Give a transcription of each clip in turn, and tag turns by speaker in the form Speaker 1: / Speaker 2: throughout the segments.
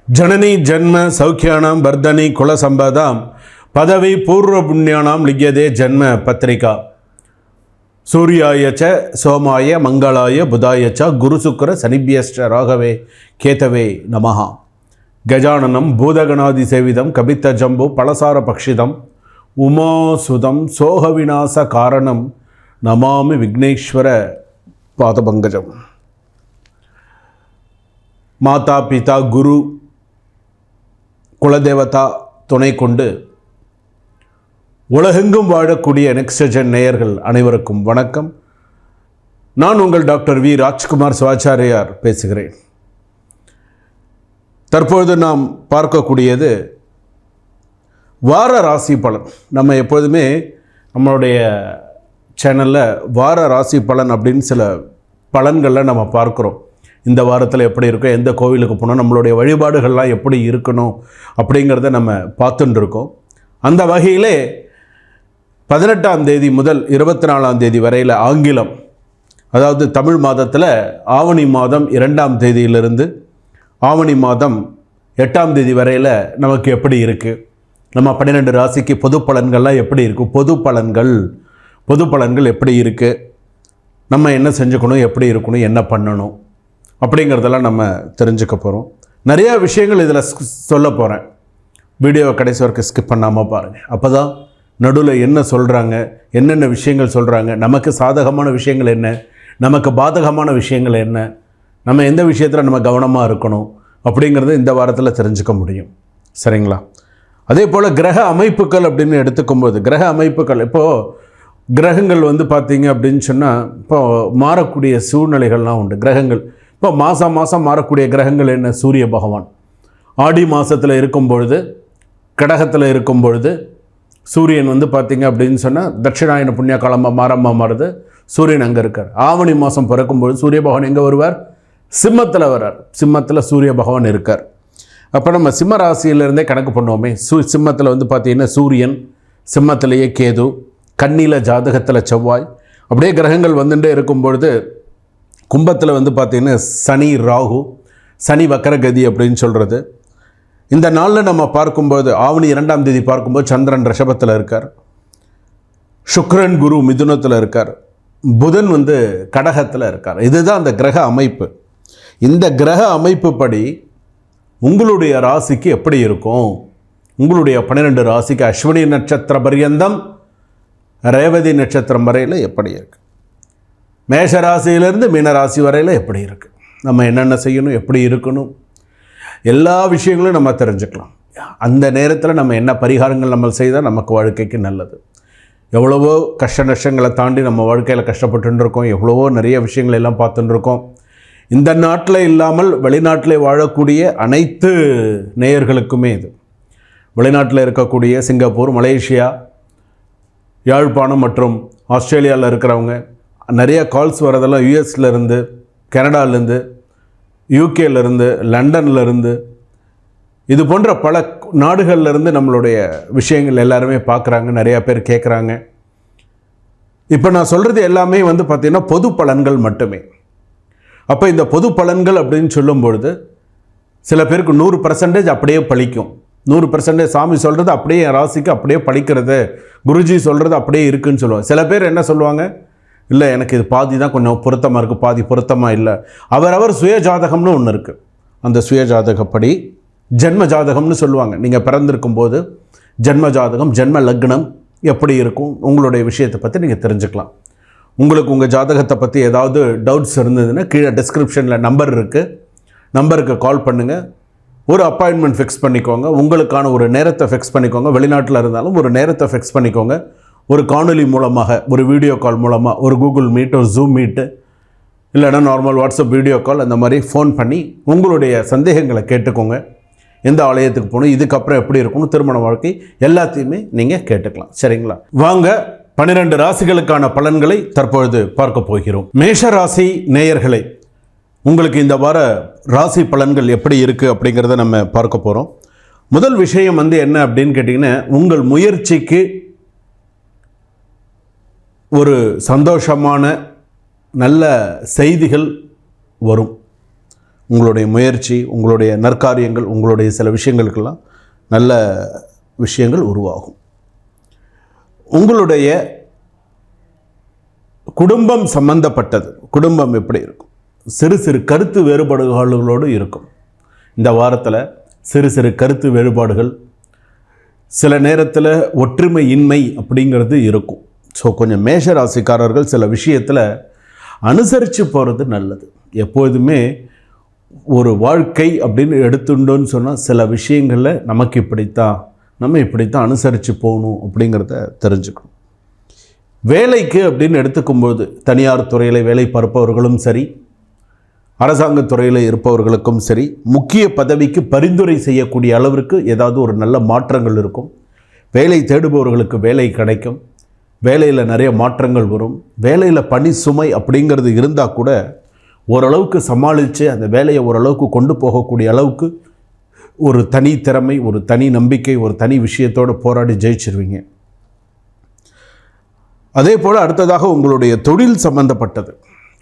Speaker 1: जननी जन्म सौख्यानां वर्धनी कुल संपदां पदवी पूर्व पुण्यानां लिख्यते जन्म पत्रिका सूर्याय च सोमाय मंगलाय बुधाय च गुरुशुक्र शनिभ्यश्च राघवे केतवे नमः। गजाननं भूतगणादिसेवितं कपित्थजम्बो पलसारपक्षितं उमासुतं सोहविनाशकारणं नमामि विघ्नेश्वर पादपङ्कजं। माता पिता गुरु குலதேவதா துணை கொண்டு உலகெங்கும் வாழக்கூடிய நெக்ஸ்ட்ஜென் நேயர்கள் அனைவருக்கும் வணக்கம். நான் உங்கள் டாக்டர் வி ராஜ்குமார் சிவாச்சாரியார் பேசுகிறேன். தற்பொழுது நாம் பார்க்கக்கூடியது வார ராசி பலன். நம்ம எப்பொழுதுமே நம்மளுடைய சேனலில் வார ராசி பலன் அப்படின்னு சில பலன்களில் நம்ம பார்க்குறோம். இந்த வாரத்தில் எப்படி இருக்கும், எந்த கோவிலுக்கு போனோம், நம்மளுடைய வழிபாடுகள்லாம் எப்படி இருக்கணும் அப்படிங்கிறத நம்ம பார்த்துட்டு இருக்கோம். அந்த வகையிலே 18ஆம் தேதி முதல் 24ஆம் தேதி வரையில் ஆங்கிலம், அதாவது தமிழ் மாதத்தில் ஆவணி மாதம் 2ஆம் தேதியிலிருந்து ஆவணி மாதம் 8ஆம் தேதி வரையில் நமக்கு எப்படி இருக்குது, நம்ம 12 ராசிக்கு பொது பலன்கள்லாம் எப்படி இருக்குது, பொது பலன்கள் எப்படி இருக்குது, நம்ம என்ன செஞ்சுக்கணும், எப்படி இருக்கணும், என்ன பண்ணணும் அப்படிங்கிறதெல்லாம் நம்ம தெரிஞ்சுக்க போகிறோம். நிறையா விஷயங்கள் இதில் சொல்ல போகிறேன். வீடியோவை கடைசி வரைக்கும் ஸ்கிப் பண்ணாமல் பாருங்கள். அப்போ தான் நடுவில் என்ன சொல்கிறாங்க, என்னென்ன விஷயங்கள் சொல்கிறாங்க, நமக்கு சாதகமான விஷயங்கள் என்ன, நமக்கு பாதகமான விஷயங்கள் என்ன, நம்ம எந்த விஷயத்தில் நம்ம கவனமாக இருக்கணும் அப்படிங்கிறத இந்த வாரத்தில் தெரிஞ்சுக்க முடியும். சரிங்களா? அதே போல் கிரக அமைப்புகள் அப்படின்னு எடுத்துக்கும்போது, கிரக அமைப்புகள் இப்போது கிரகங்கள் பார்த்திங்க அப்படின்னு சொன்னால் இப்போது மாறக்கூடிய சூழ்நிலைகள்லாம் உண்டு. கிரகங்கள் இப்போ மாதம் மாறக்கூடிய கிரகங்கள் என்ன? சூரிய பகவான் ஆடி மாதத்தில் இருக்கும் பொழுது, கடகத்தில் இருக்கும் பொழுது சூரியன் பார்த்திங்க அப்படின்னு சொன்னால் தட்சிணாயன புண்ணிய காலமாக மாறுது. சூரியன் அங்கே இருக்கார். ஆவணி மாதம் பிறக்கும்பொழுது சூரிய பகவான் எங்கே வருவார்? சிம்மத்தில் வர்றார். சிம்மத்தில் சூரிய பகவான் இருக்கார். அப்போ நம்ம சிம்ம ராசியிலேருந்தே கணக்கு பண்ணுவோமே. சிம்மத்தில் பார்த்திங்கன்னா சூரியன், சிம்மத்திலேயே கேது, கன்னியில் ஜாதகத்தில் செவ்வாய், அப்படியே கிரகங்கள் வந்துட்டே இருக்கும் பொழுது கும்பத்தில் பார்த்திங்கன்னா சனி, ராகு, சனி வக்கரகதி அப்படின்னு சொல்கிறது. இந்த நாளில் நம்ம பார்க்கும்போது ஆவணி 2ஆம் தேதி பார்க்கும்போது சந்திரன் ரிஷபத்தில் இருக்கார், சுக்கிரன் குரு மிதுனத்தில் இருக்கார், புதன் கடகத்தில் இருக்கார். இதுதான் அந்த கிரக அமைப்பு. இந்த கிரக அமைப்பு படி உங்களுடைய ராசிக்கு எப்படி இருக்கும், உங்களுடைய 12 ராசிக்கு அஸ்வினி நட்சத்திர பர்யந்தம் ரேவதி நட்சத்திரம் வரையில் எப்படி இருக்குது, மேஷ ராசியிலேருந்து மீன ராசி வரையில் எப்படி இருக்குது, நம்ம என்னென்ன செய்யணும், எப்படி இருக்கணும், எல்லா விஷயங்களும் நம்ம தெரிஞ்சுக்கலாம். அந்த நேரத்தில் நம்ம என்ன பரிகாரங்கள் நம்ம செய்தால் நமக்கு வாழ்க்கைக்கு நல்லது. எவ்வளவோ கஷ்ட நஷ்டங்களை தாண்டி நம்ம வாழ்க்கையில் கஷ்டப்பட்டு இருக்கோம். எவ்வளவோ நிறைய விஷயங்கள் எல்லாம் பார்த்துட்டு இருக்கோம். இந்த நாட்டில் இல்லாமல் வெளிநாட்டில் வாழக்கூடிய அனைத்து நேயர்களுக்குமே இது. வெளிநாட்டில் இருக்கக்கூடிய சிங்கப்பூர், மலேசியா, யாழ்ப்பாணம் மற்றும் ஆஸ்திரேலியாவில் இருக்கிறவங்க நிறைய கால்ஸ் வரதெல்லாம் யூஎஸ்லேருந்து, கனடாலேருந்து, யூகேலேருந்து, லண்டன்லேருந்து, இது போன்ற பல நாடுகள்லேருந்து நம்மளுடைய விஷயங்கள் எல்லாருமே பார்க்குறாங்க. நிறையா பேர் கேட்குறாங்க. இப்போ நான் சொல்கிறது எல்லாமே பார்த்திங்கன்னா பொது பலன்கள் மட்டுமே. அப்போ இந்த பொது பலன்கள் அப்படின்னு சொல்லும்பொழுது சில பேருக்கு 100% அப்படியே பலிக்கும். 100% சாமி சொல்கிறது அப்படியே என் ராசிக்கு அப்படியே பலிக்கிறது, குருஜி சொல்கிறது அப்படியே இருக்குதுன்னு சொல்லுவாங்க. சில பேர் என்ன சொல்லுவாங்க, இல்லை எனக்கு இது பாதி தான் கொஞ்சம் பொருத்தமாக இருக்குது, பாதி பொருத்தமாக இல்லை. அவரவர் சுய ஜாதகம்னு ஒன்று இருக்குது. அந்த சுய ஜாதகப்படி ஜென்ம ஜாதகம்னு சொல்லுவாங்க. நீங்கள் பிறந்திருக்கும் போது ஜென்ம ஜாதகம், ஜென்ம லக்னம் எப்படி இருக்கும், உங்களுடைய விஷயத்தை பற்றி நீங்கள் தெரிஞ்சுக்கலாம். உங்களுக்கு உங்கள் ஜாதகத்தை பற்றி ஏதாவது டவுட்ஸ் இருந்ததுன்னா கீழே டிஸ்கிரிப்ஷனில் நம்பர் இருக்குது, நம்பருக்கு கால் பண்ணுங்கள். ஒரு அப்பாயின்மெண்ட் ஃபிக்ஸ் பண்ணிக்கோங்க. உங்களுக்கான ஒரு நேரத்தை ஃபிக்ஸ் பண்ணிக்கோங்க. வெளிநாட்டில் இருந்தாலும் ஒரு நேரத்தை ஃபிக்ஸ் பண்ணிக்கோங்க. ஒரு காணொலி மூலமாக, ஒரு வீடியோ கால் மூலமாக, ஒரு கூகுள் மீட், ஒரு ஜூம் மீட்டு, இல்லைனா நார்மல் வாட்ஸ்அப் வீடியோ கால், அந்த மாதிரி ஃபோன் பண்ணி உங்களுடைய சந்தேகங்களை கேட்டுக்கோங்க. எந்த ஆலயத்துக்கு போகணும், இதுக்கப்புறம் எப்படி இருக்கணும், திருமண வாழ்க்கை, எல்லாத்தையுமே நீங்கள் கேட்டுக்கலாம். சரிங்களா? வாங்க 12 ராசிகளுக்கான பலன்களை தற்பொழுது பார்க்க போகிறோம். மேஷ ராசி நேயர்களை, உங்களுக்கு இந்த வார ராசி பலன்கள் எப்படி இருக்குது அப்படிங்கிறத நம்ம பார்க்க போகிறோம். முதல் விஷயம் என்ன அப்படின்னு கேட்டிங்கன்னா, உங்கள் முயற்சிக்கு ஒரு சந்தோஷமான நல்ல செய்திகள் வரும். உங்களுடைய முயற்சி, உங்களுடைய நற்காரியங்கள், உங்களுடைய சில விஷயங்களுக்கெல்லாம் நல்ல விஷயங்கள் உருவாகும். உங்களுடைய குடும்பம் சம்பந்தப்பட்டது, குடும்பம் எப்படி இருக்கும்? சிறு சிறு கருத்து வேறுபாடுகளோடு இருக்கும். இந்த வாரத்தில் சிறு சிறு கருத்து வேறுபாடுகள், சில நேரத்தில் ஒற்றுமை இன்மை அப்படிங்கிறது இருக்கும். ஸோ கொஞ்சம் மேஷ ராசிக்காரர்கள் சில விஷயத்தில் அனுசரித்து போகிறது நல்லது. எப்போதுமே ஒரு வாழ்க்கை அப்படின்னு எடுத்துட்டோன்னு சொன்னால் சில விஷயங்களில் நமக்கு இப்படித்தான் அனுசரித்து போகணும் அப்படிங்கிறத தெரிஞ்சுக்கணும். வேலைக்கு அப்படின்னு எடுத்துக்கும்போது தனியார் துறையில் வேலை பார்ப்பவர்களும் சரி, அரசாங்கத் துறையில் இருப்பவர்களுக்கும் சரி, முக்கிய பதவிக்கு பரிந்துரை செய்யக்கூடிய அளவிற்கு ஏதாவது ஒரு நல்ல மாற்றங்கள் இருக்கும். வேலை தேடுபவர்களுக்கு வேலை கிடைக்கும். வேலையில் நிறைய மாற்றங்கள் வரும். வேலையில் பணி சுமை அப்படிங்கிறது இருந்தால் கூட ஓரளவுக்கு சமாளித்து அந்த வேலையை ஓரளவுக்கு கொண்டு போகக்கூடிய அளவுக்கு ஒரு தனி திறமை, ஒரு தனி நம்பிக்கை, ஒரு தனி விஷயத்தோடு போராடி ஜெயிச்சிருவீங்க. அதே போல் அடுத்ததாக உங்களுடைய தொழில் சம்பந்தப்பட்டது.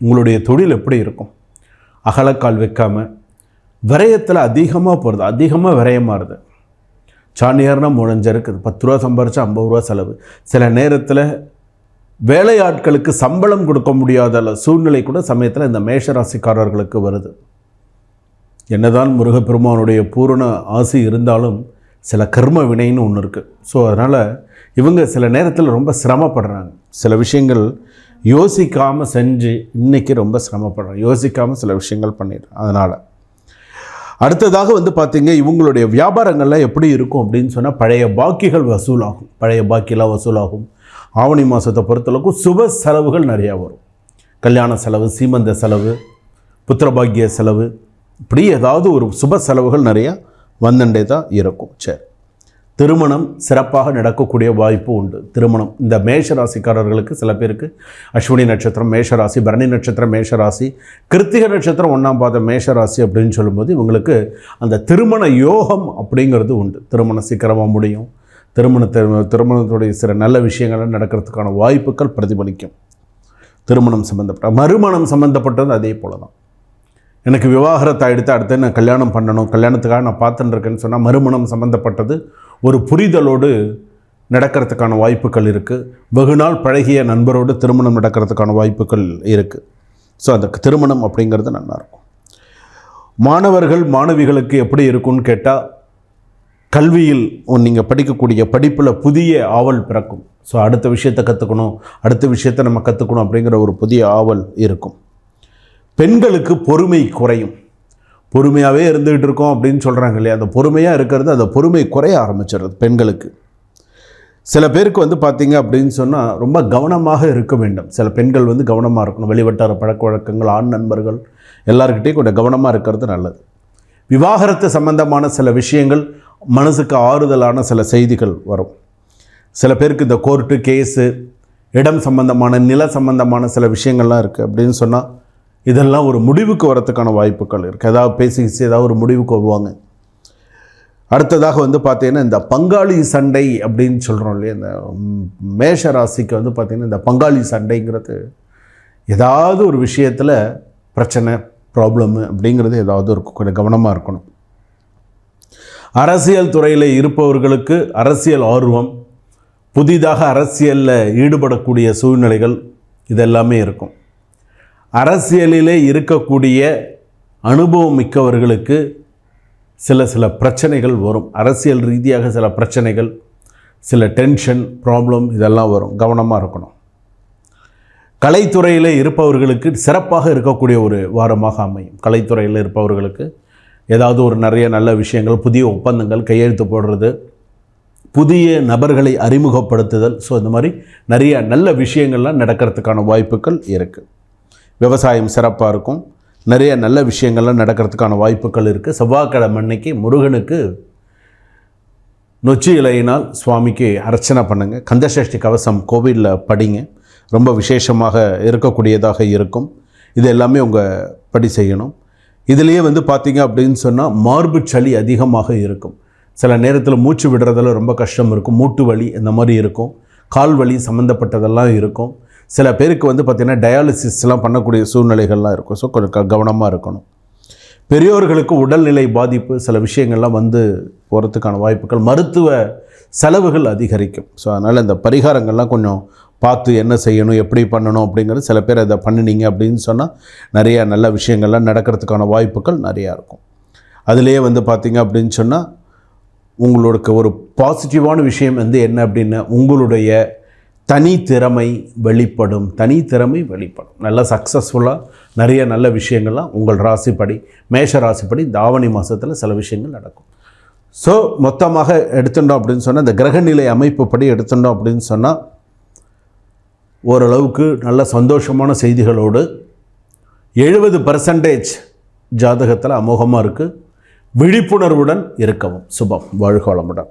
Speaker 1: உங்களுடைய தொழில் எப்படி இருக்கும்? அகலக்கால் வைக்காமல் விரயத்தில் அதிகமாக போகிறது, அதிகமாக விரயமாகுது. சாணியார்னா முழஞ்சிருக்குது. 10 ரூபா சம்பாரிச்சா 50 ரூபா செலவு. சில நேரத்தில் வேலையாட்களுக்கு சம்பளம் கொடுக்க முடியாத சூழ்நிலை கூட சமயத்தில் இந்த மேஷராசிக்காரர்களுக்கு வருது. என்னதான் முருகப்பெருமானுடைய பூரண ஆசி இருந்தாலும் சில கர்ம வினைன்னு ஒன்று இருக்குது. ஸோ அதனால் இவங்க சில நேரத்தில் ரொம்ப சிரமப்படுறாங்க. சில விஷயங்கள் யோசிக்காமல் செஞ்சு இன்றைக்கி ரொம்ப சிரமப்படுறாங்க. யோசிக்காமல் சில விஷயங்கள் பண்ணிடுறாங்க. அதனால் அடுத்ததாக பார்த்திங்க, இவங்களுடைய வியாபாரங்கள்லாம் எப்படி இருக்கும் அப்படின்னு சொன்னால் பழைய பாக்கிகள் வசூலாகும். பழைய பாக்கியெல்லாம் வசூலாகும். ஆவணி மாதத்தை பொறுத்தளவுக்கு சுப செலவுகள் நிறையா வரும். கல்யாண செலவு, சீமந்த செலவு, புத்திரபாக்கிய செலவு, இப்படி ஏதாவது ஒரு சுப செலவுகள் நிறையா வந்துட்டே தான் இருக்கும். சரி, திருமணம் சிறப்பாக நடக்கக்கூடிய வாய்ப்பு உண்டு. திருமணம் இந்த மேஷராசிக்காரர்களுக்கு சில பேருக்கு அஸ்வினி நட்சத்திரம் மேஷராசி, பரணி நட்சத்திரம் மேஷராசி, கிருத்திகை நட்சத்திரம் 1ஆம் பாதம் மேஷராசி அப்படின்னு சொல்லும்போது இவங்களுக்கு அந்த திருமண யோகம் அப்படிங்கிறது உண்டு. திருமணம் சீக்கிரமாக முடியும். திருமணத்துடைய சில நல்ல விஷயங்கள் நடக்கிறதுக்கான வாய்ப்புகள் பிரதிபலிக்கும். திருமணம் சம்மந்தப்பட்ட, மறுமணம் சம்மந்தப்பட்டது அதே போல் தான். எனக்கு விவாகரத்தை எடுத்து அடுத்து நான் கல்யாணம் பண்ணணும், கல்யாணத்துக்காக நான் பார்த்துட்டு இருக்கேன்னு சொன்னால் மறுமணம் சம்மந்தப்பட்டது ஒரு புரிதலோடு நடக்கிறதுக்கான வாய்ப்புகள் இருக்குது. வெகு நாள் பழகிய நண்பரோடு திருமணம் நடக்கிறதுக்கான வாய்ப்புகள் இருக்குது. ஸோ அந்த திருமணம் அப்படிங்கிறது நல்லாயிருக்கும். மாணவர்கள் மாணவிகளுக்கு எப்படி இருக்குன்னு கேட்டால், கல்வியில் நீங்கள் படிக்கக்கூடிய படிப்பில் புதிய ஆவல் பிறக்கும். ஸோ அடுத்த விஷயத்தை கற்றுக்கணும், அடுத்த விஷயத்தை நம்ம கற்றுக்கணும் அப்படிங்கிற ஒரு புதிய ஆவல் இருக்கும். பெண்களுக்கு பொறுமை குறையும். பொறுமையாகவே இருந்துகிட்டு இருக்கோம் அப்படின்னு சொல்கிறாங்க இல்லையா, அந்த பொறுமையாக இருக்கிறது, அந்த பொறுமை குறைய ஆரம்பிச்சிடுறது பெண்களுக்கு. சில பேருக்கு பார்த்திங்க அப்படின்னு சொன்னால் ரொம்ப கவனமாக இருக்க வேண்டும். சில பெண்கள் கவனமாக இருக்கணும். வெளிவட்டார பழக்க வழக்கங்கள், ஆண் நண்பர்கள் எல்லாருக்கிட்டையும் கொஞ்சம் கவனமாக இருக்கிறது நல்லது. விவாகரத்து சம்பந்தமான சில விஷயங்கள், மனசுக்கு ஆறுதலான சில செய்திகள் வரும். சில பேருக்கு இந்த கோர்ட்டு கேஸு, இடம் சம்பந்தமான, நில சம்பந்தமான சில விஷயங்கள்லாம் இருக்குது அப்படின்னு சொன்னால் இதெல்லாம் ஒரு முடிவுக்கு வரத்துக்கான வாய்ப்புகள் இருக்குது. ஏதாவது பேசி ஏதாவது ஒரு முடிவுக்கு வருவாங்க. அடுத்ததாக பார்த்திங்கன்னா இந்த பங்காளி சண்டை அப்படின்னு சொல்கிறோம் இல்லையா, இந்த மேஷ ராசிக்கு பார்த்திங்கன்னா இந்த பங்காளி சண்டைங்கிறது ஏதாவது ஒரு விஷயத்தில் பிரச்சனை, ப்ராப்ளமு அப்படிங்கிறது ஏதாவது இருக்கும். கொஞ்சம் கவனமாக இருக்கணும். அரசியல் துறையில் இருப்பவர்களுக்கு அரசியல் ஆர்வம், புதிதாக அரசியலில் ஈடுபடக்கூடிய சூழ்நிலைகள் இதெல்லாமே இருக்கும். அரசியலிலே இருக்கக்கூடிய அனுபவம் மிக்கவர்களுக்கு சில பிரச்சனைகள் வரும். அரசியல் ரீதியாக சில பிரச்சனைகள், சில டென்ஷன், ப்ராப்ளம் இதெல்லாம் வரும். கவனமாக இருக்கணும். கலைத்துறையில் இருப்பவர்களுக்கு சிறப்பாக இருக்கக்கூடிய ஒரு வாரமாக அமையும். கலைத்துறையில் இருப்பவர்களுக்கு ஏதாவது ஒரு நிறைய நல்ல விஷயங்கள், புதிய ஒப்பந்தங்கள் கையெழுத்து போடுறது, புதிய நபர்களை அறிமுகப்படுத்துதல், ஸோ இந்த மாதிரி நிறைய நல்ல விஷயங்கள்லாம் நடக்கிறதுக்கான வாய்ப்புகள் இருக்குது. விவசாயம் சிறப்பாக இருக்கும். நிறைய நல்ல விஷயங்கள்லாம் நடக்கிறதுக்கான வாய்ப்புகள் இருக்குது. செவ்வாய்க்கிழமை அன்னைக்கு முருகனுக்கு நொச்சி இலையினால் சுவாமிக்கு அர்ச்சனை பண்ணுங்கள். கந்தசஷ்டி கவசம் கோவிலில் படிங்க. ரொம்ப விசேஷமாக இருக்கக்கூடியதாக இருக்கும். இது எல்லாமே உங்கள் படி செய்யணும். இதிலேயே பார்த்திங்க அப்படின்னு சொன்னால் மார்பு சளி அதிகமாக இருக்கும். சில நேரத்தில் மூச்சு விடுறதில் ரொம்ப கஷ்டம் இருக்கும். மூட்டு வலி இந்த மாதிரி இருக்கும். கால் வலி சம்மந்தப்பட்டதெல்லாம் இருக்கும். சில பேருக்கு பார்த்திங்கன்னா டயாலிசிஸ்லாம் பண்ணக்கூடிய சூழ்நிலைகள்லாம் இருக்கும். ஸோ கொஞ்சம் கவனமாக இருக்கணும். பெரியோர்களுக்கு உடல்நிலை பாதிப்பு சில விஷயங்கள்லாம் வந்து போகிறதுக்கான வாய்ப்புகள், மருத்துவ செலவுகள் அதிகரிக்கும். ஸோ அதனால் இந்த பரிகாரங்கள்லாம் கொஞ்சம் பார்த்து என்ன செய்யணும், எப்படி பண்ணணும் அப்படிங்கிறது, சில பேர் அதை பண்ணினீங்க அப்படின்னு சொன்னால் நிறையா நல்ல விஷயங்கள்லாம் நடக்கிறதுக்கான வாய்ப்புகள் நிறையா இருக்கும். அதிலேயே வந்து பார்த்திங்க அப்படின்னு சொன்னால் உங்களுக்கு ஒரு பாசிட்டிவான விஷயம் வந்து என்ன அப்படின்னா, உங்களுடைய தனித்திறமை வெளிப்படும். நல்லா சக்ஸஸ்ஃபுல்லாக நிறைய நல்ல விஷயங்கள்லாம் உங்கள் ராசிப்படி, மேஷ ராசிப்படி இந்த ஆவணி மாதத்தில் சில விஷயங்கள் நடக்கும். ஸோ மொத்தமாக எடுத்துட்டோம் அப்படின்னு சொன்னால், இந்த கிரகநிலை அமைப்புப்படி எடுத்துட்டோம் அப்படின்னு சொன்னால் ஓரளவுக்கு நல்ல சந்தோஷமான செய்திகளோடு 70% ஜாதகத்தில் அமோகமாக இருக்குது. விழிப்புணர்வுடன் இருக்கவும். சுபம். வாழ்க வளமுடன்.